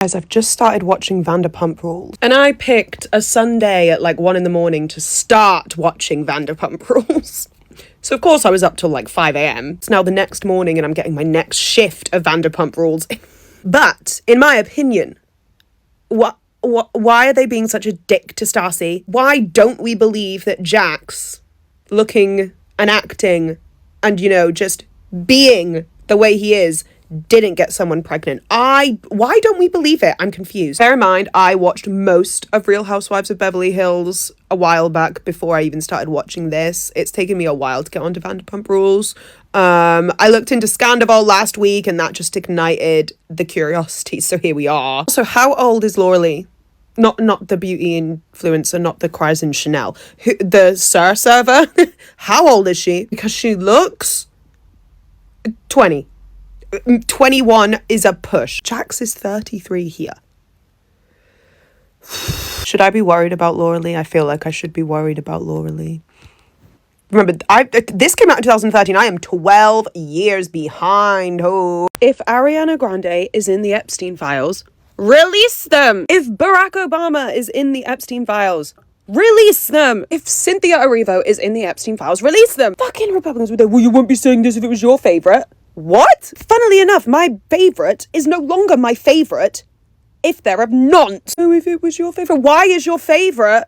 Guys, I've just started watching Vanderpump Rules. And I picked a Sunday at like 1 a.m. to start watching Vanderpump Rules. So of course I was up till like 5 a.m. It's now the next morning and I'm getting my next shift of Vanderpump Rules. But, in my opinion, why are they being such a dick to Stassi? Why don't we believe that Jax, looking and acting and, just being the way he is, didn't get someone pregnant? Why don't we believe it? I'm confused. Bear in mind, I watched most of Real Housewives of Beverly Hills a while back before I even started watching this. It's taken me a while to get onto Vanderpump Rules. I looked into Scandival last week and that just ignited the curiosity, so here we are. Also, how old is Laura Lee? Not the beauty influencer, not the Cries and Chanel. The Sir server? How old is she? Because she looks 20. 21 is a push. Jax is 33 here. Should I be worried about Laura Lee? I feel like I should be worried about Laura Lee. Remember, this came out in 2013. I am 12 years behind. Oh. If Ariana Grande is in the Epstein files, release them. If Barack Obama is in the Epstein files, release them. If Cynthia Erivo is in the Epstein files, release them. Fucking Republicans were there. Well, you wouldn't be saying this if it was your favourite. What? Funnily enough, my favourite is no longer my favourite if they're of nonce. So if it was your favourite, why is your favourite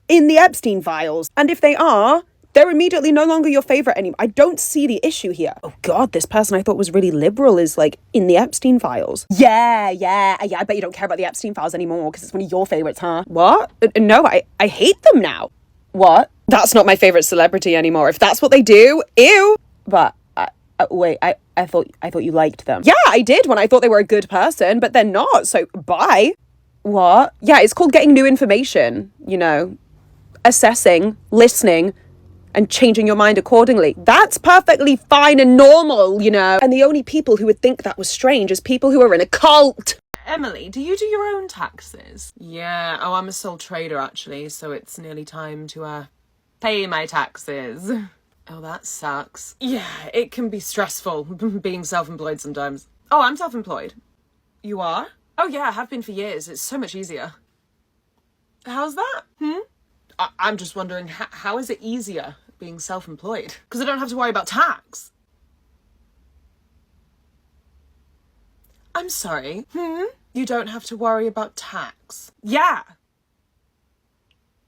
in the Epstein files? And if they are, they're immediately no longer your favourite anymore. I don't see the issue here. Oh God, this person I thought was really liberal is like in the Epstein files. Yeah, I bet you don't care about the Epstein files anymore because it's one of your favourites, huh? What? No, I hate them now. What? That's not my favourite celebrity anymore. If that's what they do, ew. But wait, I thought you liked them. Yeah, I did when I thought they were a good person, but they're not, so bye. What? Yeah, it's called getting new information, assessing, listening, and changing your mind accordingly. That's perfectly fine and normal, And the only people who would think that was strange is people who are in a cult. Emily, do you do your own taxes? Yeah, I'm a sole trader actually, so it's nearly time to pay my taxes. Oh, that sucks. Yeah, it can be stressful being self-employed sometimes. Oh, I'm self-employed. You are? Oh yeah, I have been for years. It's so much easier. How's that? I'm just wondering, how is it easier being self-employed? Because I don't have to worry about tax. I'm sorry. You don't have to worry about tax? Yeah.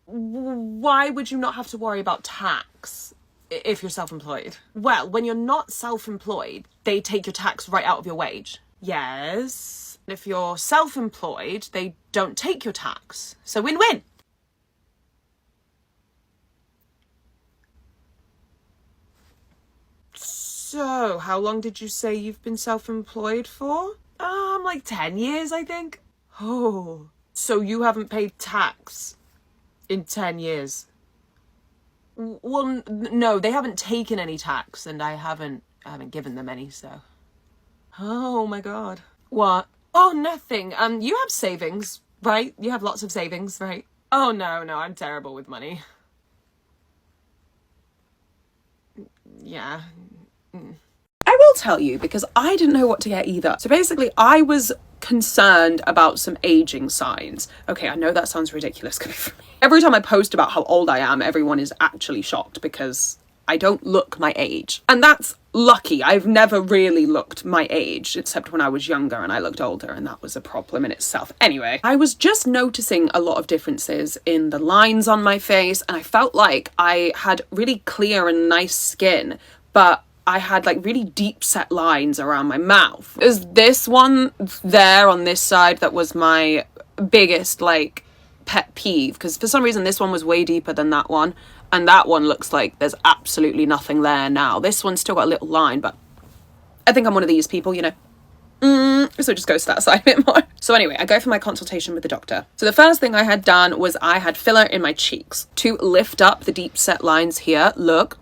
Why would you not have to worry about tax if you're self-employed? Well, when you're not self-employed, they take your tax right out of your wage. Yes. If you're self-employed, they don't take your tax. So win-win. So, how long did you say you've been self-employed for? Like 10 years, I think. Oh, so you haven't paid tax in 10 years? Well, no, they haven't taken any tax, and I haven't given them any, so. Oh my God. What? Oh, nothing. You have savings, right? You have lots of savings, right? Oh, no, I'm terrible with money. Yeah. I will tell you, because I didn't know what to get either. So basically, I was concerned about some aging signs. Okay, I know that sounds ridiculous coming from me. Every time I post about how old I am, everyone is actually shocked because I don't look my age. And that's lucky. I've never really looked my age, except when I was younger and I looked older, and that was a problem in itself. Anyway, I was just noticing a lot of differences in the lines on my face, and I felt like I had really clear and nice skin, but I had like really deep set lines around my mouth. There's this one there on this side that was my biggest like pet peeve, because for some reason this one was way deeper than that one, and that one looks like there's absolutely nothing there now. This one's still got a little line, but I think I'm one of these people, so it just goes to that side a bit more. So anyway, I go for my consultation with the doctor. So the first thing I had done was I had filler in my cheeks to lift up the deep set lines here. Look,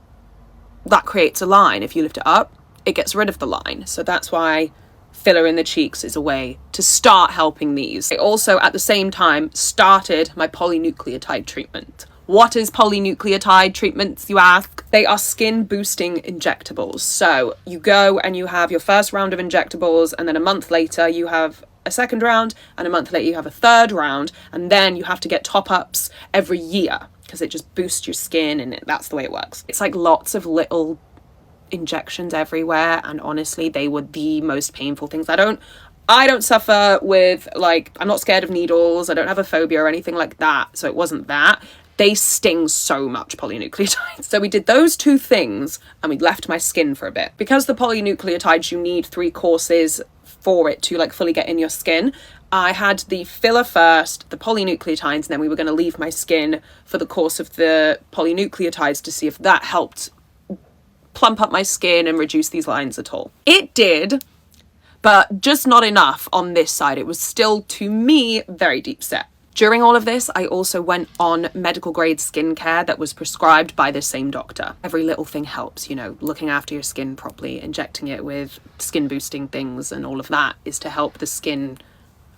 that creates a line. If you lift it up, it gets rid of the line. So that's why filler in the cheeks is a way to start helping these. I also, at the same time, started my polynucleotide treatment. What is polynucleotide treatments, you ask? They are skin boosting injectables. So you go and you have your first round of injectables, and then a month later you have a second round, and a month later you have a third round, and then you have to get top-ups every year because it just boosts your skin, and that's the way it works. It's like lots of little injections everywhere, and honestly they were the most painful things. I don't suffer with, like, I'm not scared of needles, I don't have a phobia or anything like that, so it wasn't that. They sting so much, polynucleotides. So we did those two things and we left my skin for a bit. Because the polynucleotides, you need 3 courses for it to like fully get in your skin. I had the filler first, the polynucleotides, and then we were going to leave my skin for the course of the polynucleotides to see if that helped plump up my skin and reduce these lines at all. It did, but just not enough on this side. It was still, to me, very deep set. During all of this, I also went on medical grade skincare that was prescribed by the same doctor. Every little thing helps, you know, looking after your skin properly, injecting it with skin boosting things and all of that is to help the skin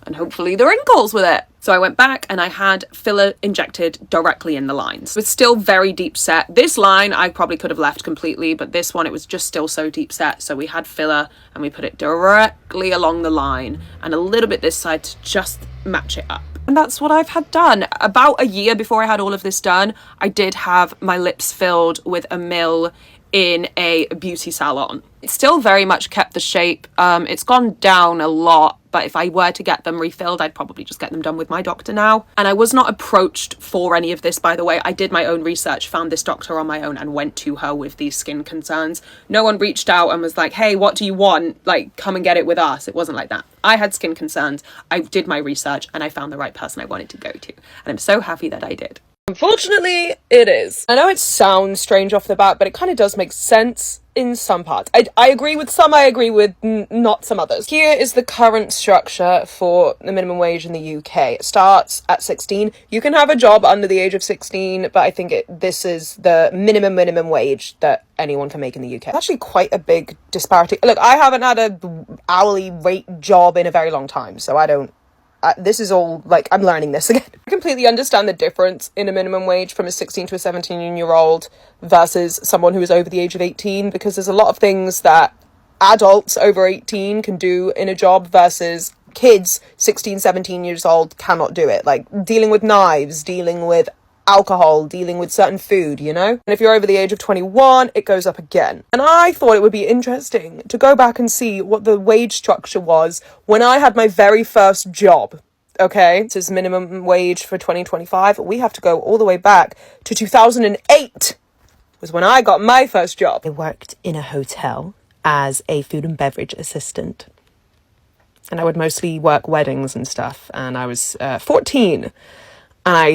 and hopefully the wrinkles with it. So I went back and I had filler injected directly in the lines. It was still very deep set. This line I probably could have left completely, but this one, it was just still so deep set. So we had filler and we put it directly along the line and a little bit this side to just match it up. And that's what I've had done. About a year before I had all of this done, I did have my lips filled with a mil in a beauty salon. It still very much kept the shape. It's gone down a lot, but if I were to get them refilled, I'd probably just get them done with my doctor now. And I was not approached for any of this, by the way. I did my own research, found this doctor on my own and went to her with these skin concerns. No one reached out and was like, hey, what do you want? Like, come and get it with us. It wasn't like that. I had skin concerns. I did my research and I found the right person I wanted to go to. And I'm so happy that I did. Unfortunately, it is. I know it sounds strange off the bat, but it kind of does make sense in some parts. I agree with some, I agree with not some others. Here is the current structure for the minimum wage in the UK. It starts at 16. You can have a job under the age of 16, but I think this is the minimum wage that anyone can make in the UK. It's actually quite a big disparity. Look, I haven't had a hourly rate job in a very long time, so I don't this is all, like, I'm learning this again. I completely understand the difference in a minimum wage from a 16 to a 17-year-old versus someone who is over the age of 18, because there's a lot of things that adults over 18 can do in a job versus kids 16, 17 years old cannot do it. Like, dealing with knives, dealing with alcohol, dealing with certain food, you know? And if you're over the age of 21, it goes up again. And I thought it would be interesting to go back and see what the wage structure was when I had my very first job. Okay, this is minimum wage for 2025. We have to go all the way back to 2008 was when I got my first job. I worked in a hotel as a food and beverage assistant. And I would mostly work weddings and stuff. And I was 14. And I